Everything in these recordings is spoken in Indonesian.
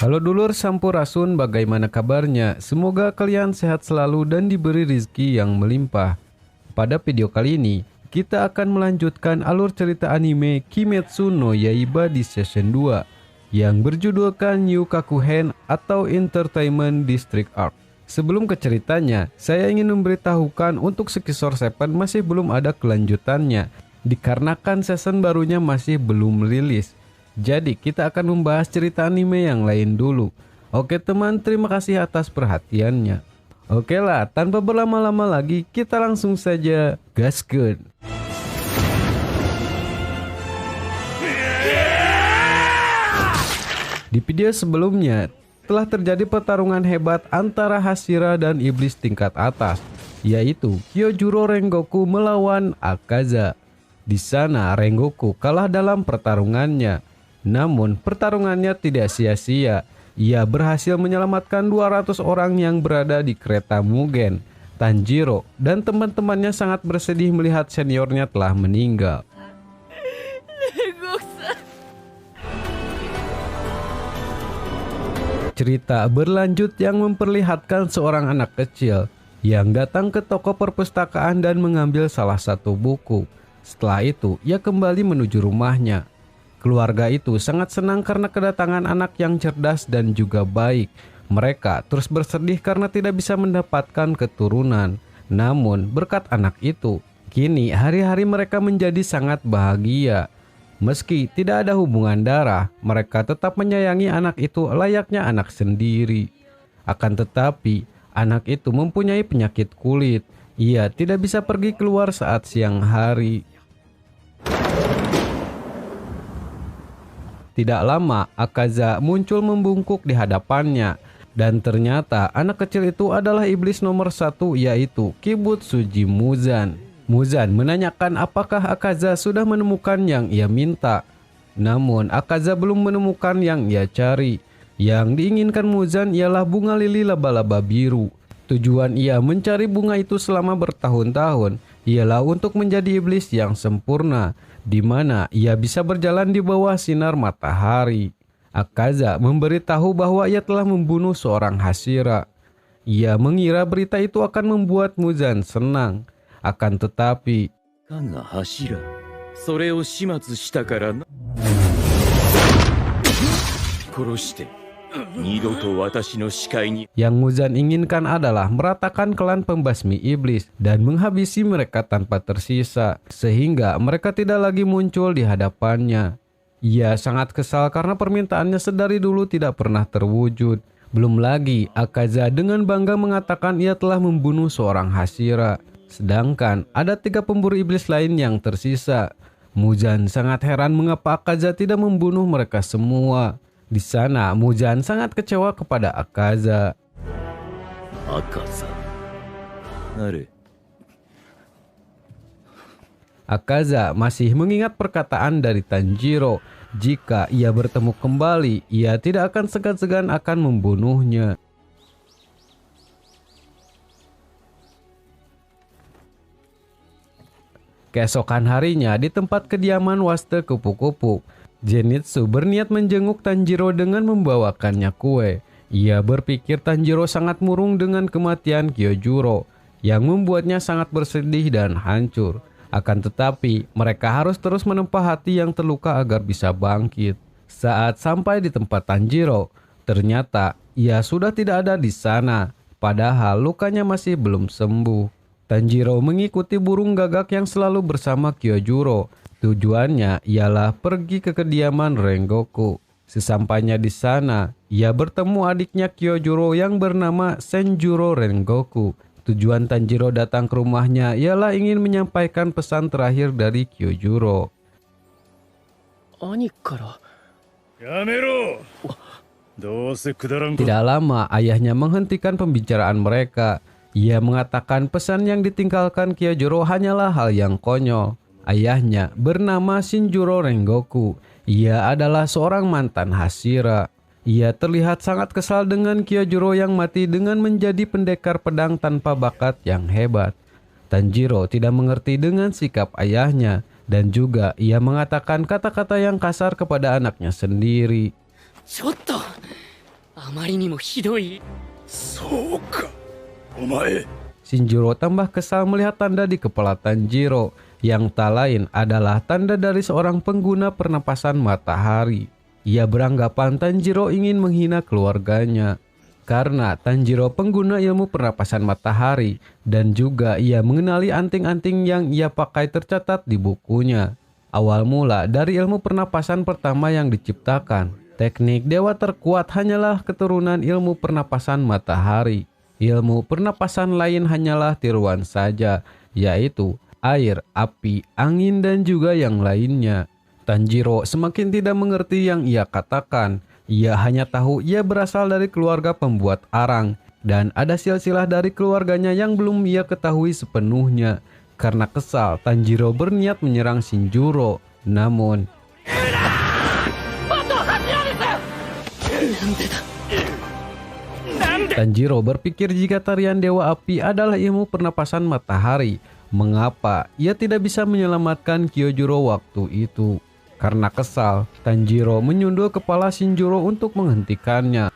Halo dulur Sampurasun, bagaimana kabarnya? Semoga kalian sehat selalu dan diberi rezeki yang melimpah. Pada video kali ini, kita akan melanjutkan alur cerita anime Kimetsu no Yaiba di season 2 yang berjudulkan Yukakuhen atau Entertainment District Arc. Sebelum ke ceritanya, saya ingin memberitahukan untuk Sekisor Seven masih belum ada kelanjutannya dikarenakan season barunya masih belum rilis. Jadi kita akan membahas cerita anime yang lain dulu. Oke teman, terima kasih atas perhatiannya. Oke lah, tanpa berlama-lama lagi, kita langsung saja gaskeun. Di video sebelumnya, telah terjadi pertarungan hebat antara Hashira dan iblis tingkat atas, yaitu Kyojuro Rengoku melawan Akaza. Di sana Rengoku kalah dalam pertarungannya. Namun pertarungannya tidak sia-sia. Ia berhasil menyelamatkan 200 orang yang berada di kereta Mugen. Tanjiro dan teman-temannya sangat bersedih melihat seniornya telah meninggal. Cerita berlanjut yang memperlihatkan seorang anak kecil yang datang ke toko perpustakaan dan mengambil salah satu buku. Setelah itu, ia kembali menuju rumahnya. Keluarga itu sangat senang karena kedatangan anak yang cerdas dan juga baik. Mereka terus bersedih karena tidak bisa mendapatkan keturunan. Namun berkat anak itu, kini hari-hari mereka menjadi sangat bahagia. Meski tidak ada hubungan darah, mereka tetap menyayangi anak itu layaknya anak sendiri. Akan tetapi, anak itu mempunyai penyakit kulit. Ia tidak bisa pergi keluar saat siang hari. Tidak lama, Akaza muncul membungkuk di hadapannya. Dan ternyata anak kecil itu adalah iblis nomor 1, yaitu Kibutsuji Muzan. Muzan menanyakan apakah Akaza sudah menemukan yang ia minta. Namun Akaza belum menemukan yang ia cari. Yang diinginkan Muzan ialah bunga lili laba-laba biru. Tujuan ia mencari bunga itu selama bertahun-tahun ialah untuk menjadi iblis yang sempurna, di mana ia bisa berjalan di bawah sinar matahari. Akaza memberitahu bahwa ia telah membunuh seorang Hashira. Ia mengira berita itu akan membuat Muzan senang. Akan tetapi, yang Muzan inginkan adalah meratakan klan pembasmi iblis dan menghabisi mereka tanpa tersisa, sehingga mereka tidak lagi muncul di hadapannya. Ia sangat kesal karena permintaannya sedari dulu tidak pernah terwujud. Belum lagi Akaza dengan bangga mengatakan ia telah membunuh seorang Hashira, sedangkan ada 3 pemburu iblis lain yang tersisa. Muzan sangat heran mengapa Akaza tidak membunuh mereka semua. Di sana, Muzan sangat kecewa kepada Akaza. Akaza masih mengingat perkataan dari Tanjiro. Jika ia bertemu kembali, ia tidak akan segan-segan akan membunuhnya. Keesokan harinya, di tempat kediaman Waste Kupu-Kupu, Zenitsu berniat menjenguk Tanjiro dengan membawakannya kue. Ia berpikir Tanjiro sangat murung dengan kematian Kyojuro, yang membuatnya sangat bersedih dan hancur. Akan tetapi, mereka harus terus menempa hati yang terluka agar bisa bangkit. Saat sampai di tempat Tanjiro, ternyata ia sudah tidak ada di sana, padahal lukanya masih belum sembuh. Tanjiro mengikuti burung gagak yang selalu bersama Kyojuro. Tujuannya ialah pergi ke kediaman Rengoku. Sesampainya di sana, ia bertemu adiknya Kyojuro yang bernama Senjuro Rengoku. Tujuan Tanjiro datang ke rumahnya ialah ingin menyampaikan pesan terakhir dari Kyojuro. Tidak lama, ayahnya menghentikan pembicaraan mereka. Ia mengatakan pesan yang ditinggalkan Kyojuro hanyalah hal yang konyol. Ayahnya bernama Shinjuro Rengoku. Ia adalah seorang mantan Hashira. Ia terlihat sangat kesal dengan Kyojuro yang mati dengan menjadi pendekar pedang tanpa bakat yang hebat. Tanjiro tidak mengerti dengan sikap ayahnya dan juga ia mengatakan kata-kata yang kasar kepada anaknya sendiri. あまりにもひどい。そうか。お前、Shinjiro tambah kesal melihat tanda di kepala Tanjiro, yang tak lain adalah tanda dari seorang pengguna pernapasan matahari. Ia beranggapan Tanjiro ingin menghina keluarganya. Karena Tanjiro pengguna ilmu pernapasan matahari, dan juga ia mengenali anting-anting yang ia pakai tercatat di bukunya. Awal mula dari ilmu pernapasan pertama yang diciptakan, teknik dewa terkuat hanyalah keturunan ilmu pernapasan matahari. Ilmu pernapasan lain hanyalah tiruan saja, yaitu air, api, angin, dan juga yang lainnya. Tanjiro semakin tidak mengerti yang ia katakan. Ia hanya tahu ia berasal dari keluarga pembuat arang, dan ada silsilah dari keluarganya yang belum ia ketahui sepenuhnya. Karena kesal, Tanjiro berniat menyerang Shinjiro. Namun, Tanjiro berpikir jika tarian Dewa Api adalah ilmu pernapasan matahari, mengapa ia tidak bisa menyelamatkan Kyojuro waktu itu? Karena kesal, Tanjiro menyundul kepala Shinjiro untuk menghentikannya.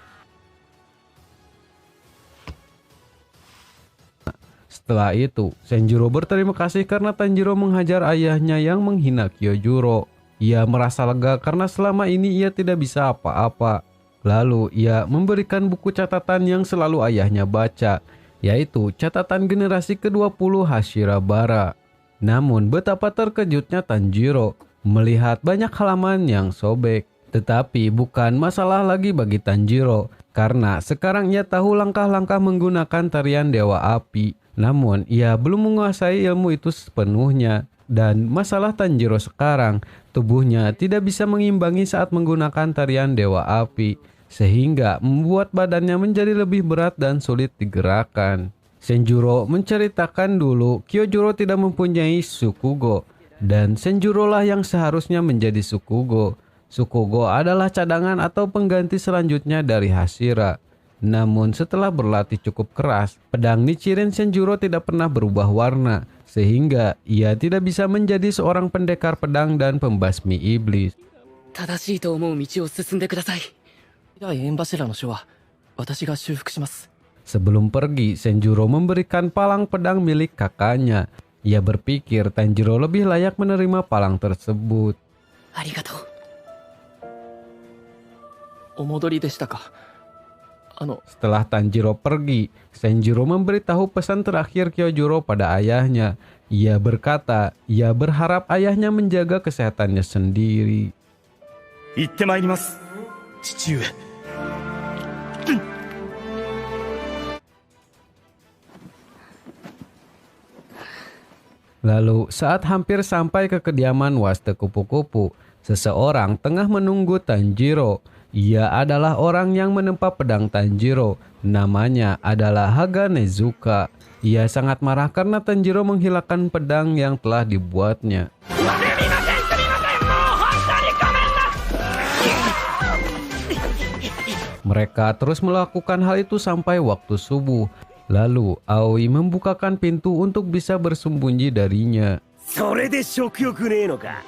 Setelah itu, Shinjiro berterima kasih karena Tanjiro menghajar ayahnya yang menghina Kyojuro. Ia merasa lega karena selama ini ia tidak bisa apa-apa. Lalu ia memberikan buku catatan yang selalu ayahnya baca, yaitu catatan generasi ke-20 Hashirabara. Namun betapa terkejutnya Tanjiro melihat banyak halaman yang sobek. Tetapi bukan masalah lagi bagi Tanjiro, karena sekarang ia tahu langkah-langkah menggunakan tarian Dewa Api. Namun ia belum menguasai ilmu itu sepenuhnya. Dan masalah Tanjiro sekarang, tubuhnya tidak bisa mengimbangi saat menggunakan tarian Dewa Api, sehingga membuat badannya menjadi lebih berat dan sulit digerakkan. Shinjiro menceritakan dulu Kyojuro tidak mempunyai Sukugo, dan Shinjiro lah yang seharusnya menjadi Sukugo. Sukugo adalah cadangan atau pengganti selanjutnya dari Hashira. Namun setelah berlatih cukup keras, pedang Nichiren Shinjiro tidak pernah berubah warna, sehingga ia tidak bisa menjadi seorang pendekar pedang dan pembasmi iblis. 正しいと思う道を進んでください。縁柱の書は私が修復します。 Sebelum pergi, Shinjiro memberikan palang pedang milik kakaknya. Ia berpikir Tanjiro lebih layak menerima palang tersebut. ありがとう。お戻りでしたか。Setelah Tanjiro pergi, Shinjiro memberitahu pesan terakhir Kyojuro pada ayahnya. Ia berkata, ia berharap ayahnya menjaga kesehatannya sendiri. 行ってまいります、父上。Lalu saat hampir sampai ke kediaman Waste Kupu-Kupu, seseorang tengah menunggu Tanjiro. Ia adalah orang yang menempa pedang Tanjiro. Namanya adalah Haga Nezuka. Ia sangat marah karena Tanjiro menghilangkan pedang yang telah dibuatnya. Mereka terus melakukan hal itu sampai waktu subuh. Lalu Aoi membukakan pintu untuk bisa bersembunyi darinya. それで食欲ねえのか。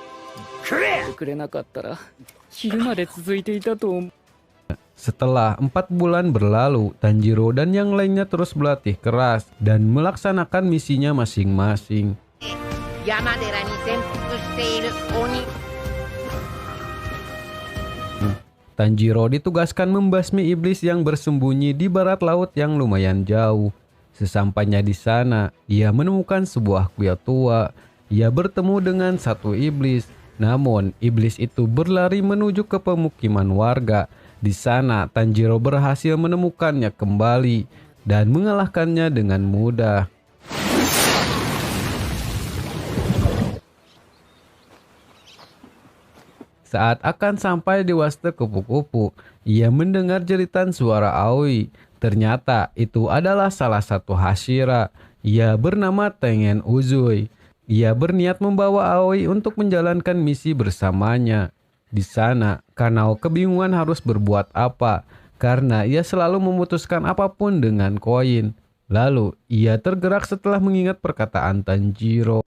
食え。くれなかったら昼まで続いていたと思う。 Setelah 4 bulan berlalu, Tanjiro dan yang lainnya terus berlatih keras dan melaksanakan misinya masing-masing. Tanjiro ditugaskan membasmi iblis yang bersembunyi di barat laut yang lumayan jauh. Sesampainya di sana, ia menemukan sebuah kuil tua. Ia bertemu dengan satu iblis. Namun, iblis itu berlari menuju ke pemukiman warga. Di sana, Tanjiro berhasil menemukannya kembali dan mengalahkannya dengan mudah. Saat akan sampai di Waste Kupu-Kupu, ia mendengar jeritan suara Aoi. Ternyata itu adalah salah satu Hashira. Ia bernama Tengen Uzui. Ia berniat membawa Aoi untuk menjalankan misi bersamanya. Di sana, Kanao kebingungan harus berbuat apa, karena ia selalu memutuskan apapun dengan koin. Lalu, ia tergerak setelah mengingat perkataan Tanjiro.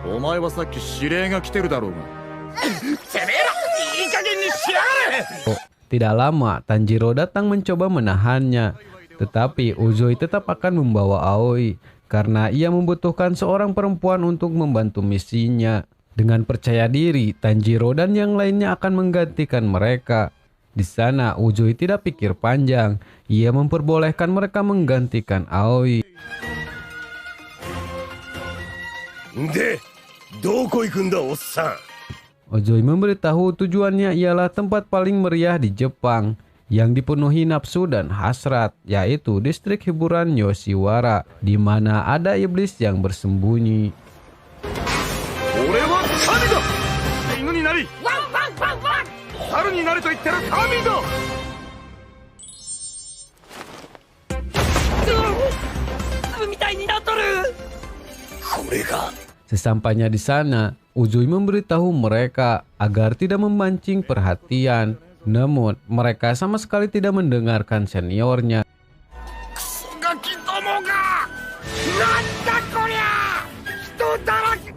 お前はさっき指令が来てるだろうが。てめえらいい加減にし Tidak lama, Tanjiro datang mencoba menahannya. Tetapi Uzui tetap akan membawa Aoi karena ia membutuhkan seorang perempuan untuk membantu misinya. Dengan percaya diri, Tanjiro dan yang lainnya akan menggantikan mereka. Di sana, Uzui tidak pikir panjang. Ia memperbolehkan mereka menggantikan Aoi. で、どこ行くんだおっさん。 Uzui memberitahu tujuannya ialah tempat paling meriah di Jepang yang dipenuhi nafsu dan hasrat, yaitu distrik hiburan Yoshiwara, di mana ada iblis yang bersembunyi. 俺は神だ。犬になり、ワンワンワンワン。猿になると言ったら神だ。みたいになっとる。これが。 Sesampainya di sana, Uzui memberitahu mereka agar tidak memancing perhatian. Namun, mereka sama sekali tidak mendengarkan seniornya. クソガキどもが。なんだこりゃ。人だらけ。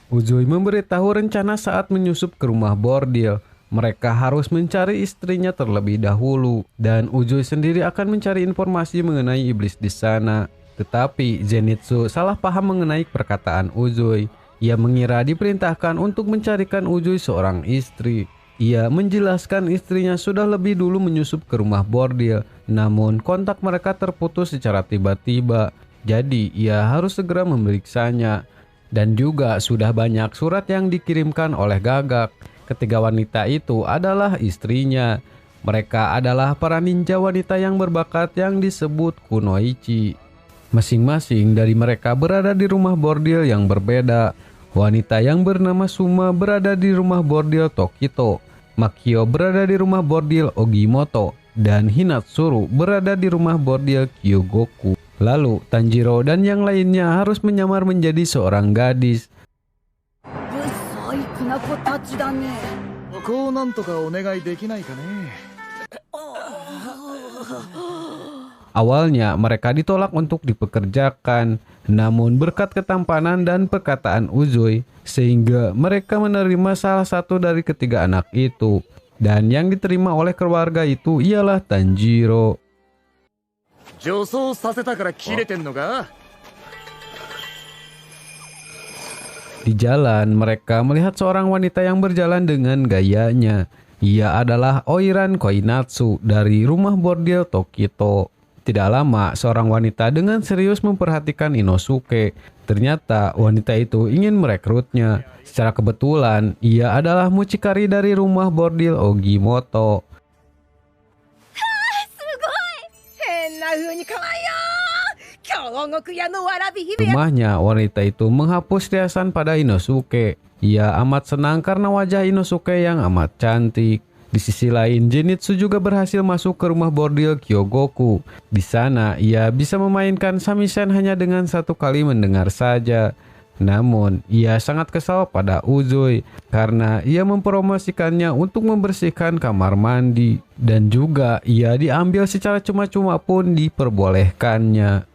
Uzui memberitahu rencana saat menyusup ke rumah bordil. Mereka harus mencari istrinya terlebih dahulu. Dan Uzui sendiri akan mencari informasi mengenai iblis di sana. Tetapi Zenitsu salah paham mengenai perkataan Uzui. Ia mengira diperintahkan untuk mencarikan Uzui seorang istri. Ia menjelaskan istrinya sudah lebih dulu menyusup ke rumah bordil. Namun kontak mereka terputus secara tiba-tiba. Jadi ia harus segera memeriksanya. Dan juga sudah banyak surat yang dikirimkan oleh Gagak. Ketiga wanita itu adalah istrinya. Mereka adalah para ninja wanita yang berbakat yang disebut kunoichi. Masing-masing dari mereka berada di rumah bordil yang berbeda. Wanita yang bernama Suma berada di rumah bordil Tokito. Makio berada di rumah bordil Ogimoto. Dan Hinatsuru berada di rumah bordil Kyogoku. Lalu Tanjiro dan yang lainnya harus menyamar menjadi seorang gadis. こうなんとかお願いできないかね。 Awalnya mereka ditolak untuk dipekerjakan, namun berkat ketampanan dan perkataan Uzui, sehingga mereka menerima salah satu dari ketiga anak itu. Dan yang diterima oleh keluarga itu ialah Tanjiro. 女装させたから切れてんのか。 Di jalan, mereka melihat seorang wanita yang berjalan dengan gayanya. Ia adalah Oiran Koinatsu dari rumah bordil Tokito. Tidak lama, seorang wanita dengan serius memperhatikan Inosuke. Ternyata wanita itu ingin merekrutnya. Secara kebetulan, ia adalah mucikari dari rumah bordil Ogimoto. Rumahnya, wanita itu menghapus riasan pada Inosuke. Ia amat senang karena wajah Inosuke yang amat cantik. Di sisi lain, Zenitsu juga berhasil masuk ke rumah bordil Kyogoku. Di sana, ia bisa memainkan samisen hanya dengan satu kali mendengar saja. Namun, ia sangat kesal pada Uzui karena ia mempromosikannya untuk membersihkan kamar mandi. Dan juga, ia diambil secara cuma-cuma pun diperbolehkannya.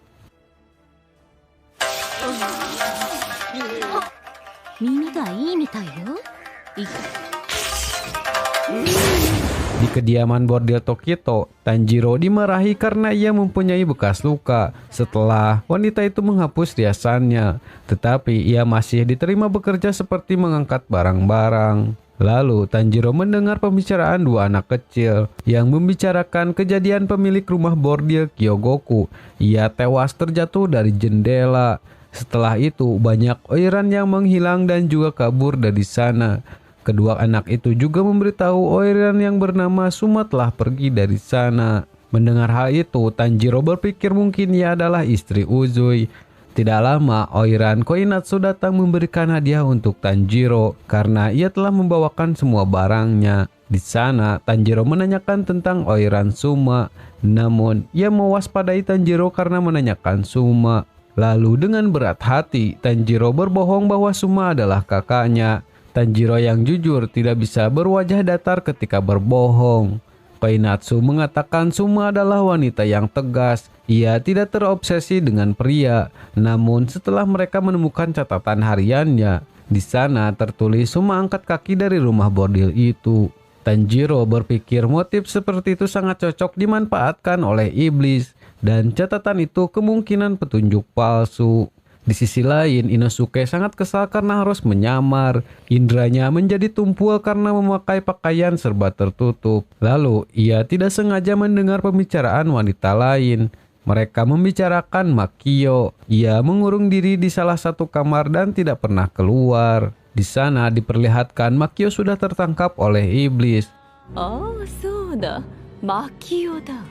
Di kediaman bordil Tokito, Tanjiro dimarahi karena ia mempunyai bekas luka setelah wanita itu menghapus riasannya. Tetapi ia masih diterima bekerja seperti mengangkat barang-barang. Lalu Tanjiro mendengar pembicaraan dua anak kecil yang membicarakan kejadian pemilik rumah bordil Kyogoku. Ia tewas terjatuh dari jendela. Setelah itu banyak Oiran yang menghilang dan juga kabur dari sana. Kedua anak itu juga memberitahu Oiran yang bernama Suma telah pergi dari sana. Mendengar hal itu, Tanjiro berpikir mungkin ia adalah istri Uzui. Tidak lama, Oiran Koinatsu datang memberikan hadiah untuk Tanjiro karena ia telah membawakan semua barangnya. Di sana, Tanjiro menanyakan tentang Oiran Suma. Namun, ia mewaspadai Tanjiro karena menanyakan Suma. Lalu dengan berat hati, Tanjiro berbohong bahwa Suma adalah kakaknya. Tanjiro yang jujur tidak bisa berwajah datar ketika berbohong. Koinatsu mengatakan Suma adalah wanita yang tegas. Ia tidak terobsesi dengan pria. Namun setelah mereka menemukan catatan hariannya, Di sana tertulis semua angkat kaki dari rumah bordil itu. Tanjiro berpikir motif seperti itu sangat cocok dimanfaatkan oleh iblis, dan catatan itu kemungkinan petunjuk palsu. Di sisi lain, Inosuke sangat kesal karena harus menyamar. Indranya menjadi tumpul karena memakai pakaian serba tertutup. Lalu, ia tidak sengaja mendengar pembicaraan wanita lain. Mereka membicarakan Makio. Ia mengurung diri di salah satu kamar dan tidak pernah keluar. Di sana diperlihatkan Makio sudah tertangkap oleh iblis. Oh, so da. Makio da.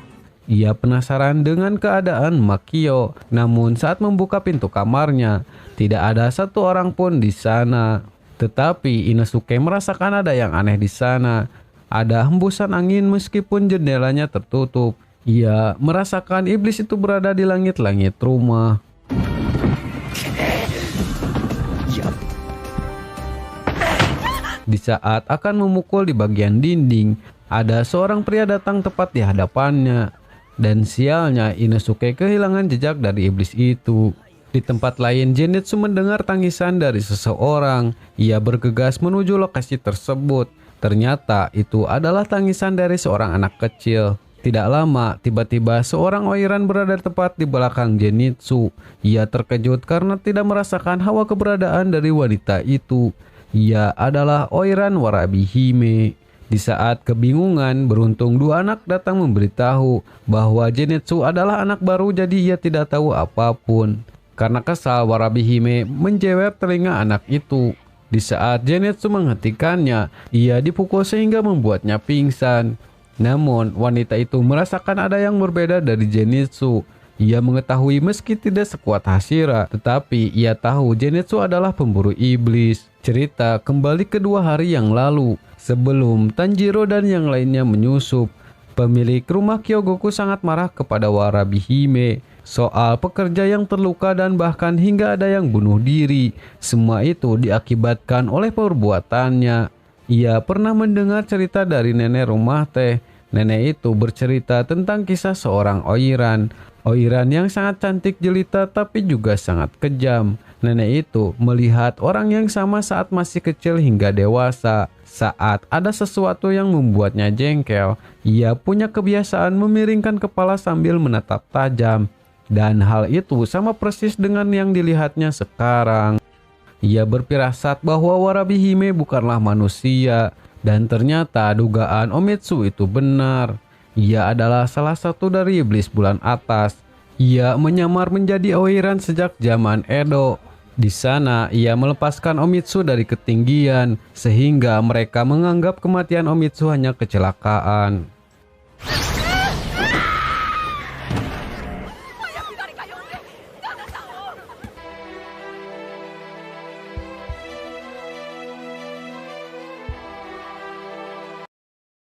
Ia penasaran dengan keadaan Makio, namun saat membuka pintu kamarnya, tidak ada satu orang pun di sana. Tetapi Inosuke merasakan ada yang aneh di sana. Ada hembusan angin meskipun jendelanya tertutup. Ia merasakan iblis itu berada di langit-langit rumah. Di saat akan memukul di bagian dinding, ada seorang pria datang tepat di hadapannya. Dan sialnya Inosuke kehilangan jejak dari iblis itu. Di tempat lain, Zenitsu mendengar tangisan dari seseorang. Ia bergegas menuju lokasi tersebut. Ternyata itu adalah tangisan dari seorang anak kecil. Tidak lama, tiba-tiba seorang oiran berada tepat di belakang Zenitsu. Ia terkejut karena tidak merasakan hawa keberadaan dari wanita itu. Ia adalah oiran Warabi Hime. Di saat kebingungan, beruntung dua anak datang memberitahu bahwa Zenitsu adalah anak baru, jadi ia tidak tahu apapun. Karena kesal, Warabi Hime menjewet telinga anak itu. Di saat Zenitsu menghentikannya, ia dipukul sehingga membuatnya pingsan. Namun, wanita itu merasakan ada yang berbeda dari Zenitsu. Ia mengetahui meski tidak sekuat Hashira, tetapi ia tahu Zenitsu adalah pemburu iblis. Cerita kembali ke 2 hari yang lalu, sebelum Tanjiro dan yang lainnya menyusup. Pemilik rumah Kyogoku sangat marah kepada Warabi Hime soal pekerja yang terluka dan bahkan hingga ada yang bunuh diri. Semua itu diakibatkan oleh perbuatannya. Ia pernah mendengar cerita dari nenek rumah teh. Nenek itu bercerita tentang kisah seorang oiran. Oiran yang sangat cantik jelita tapi juga sangat kejam. Nenek itu melihat orang yang sama saat masih kecil hingga dewasa. Saat ada sesuatu yang membuatnya jengkel, ia punya kebiasaan memiringkan kepala sambil menatap tajam. Dan hal itu sama persis dengan yang dilihatnya sekarang. Ia berfirasat bahwa Warabi Hime bukanlah manusia. Dan ternyata dugaan Omitsu itu benar. Ia adalah salah satu dari iblis bulan atas. Ia menyamar menjadi oiran sejak zaman Edo. Di sana ia melepaskan Omitsu dari ketinggian, sehingga mereka menganggap kematian Omitsu hanya kecelakaan.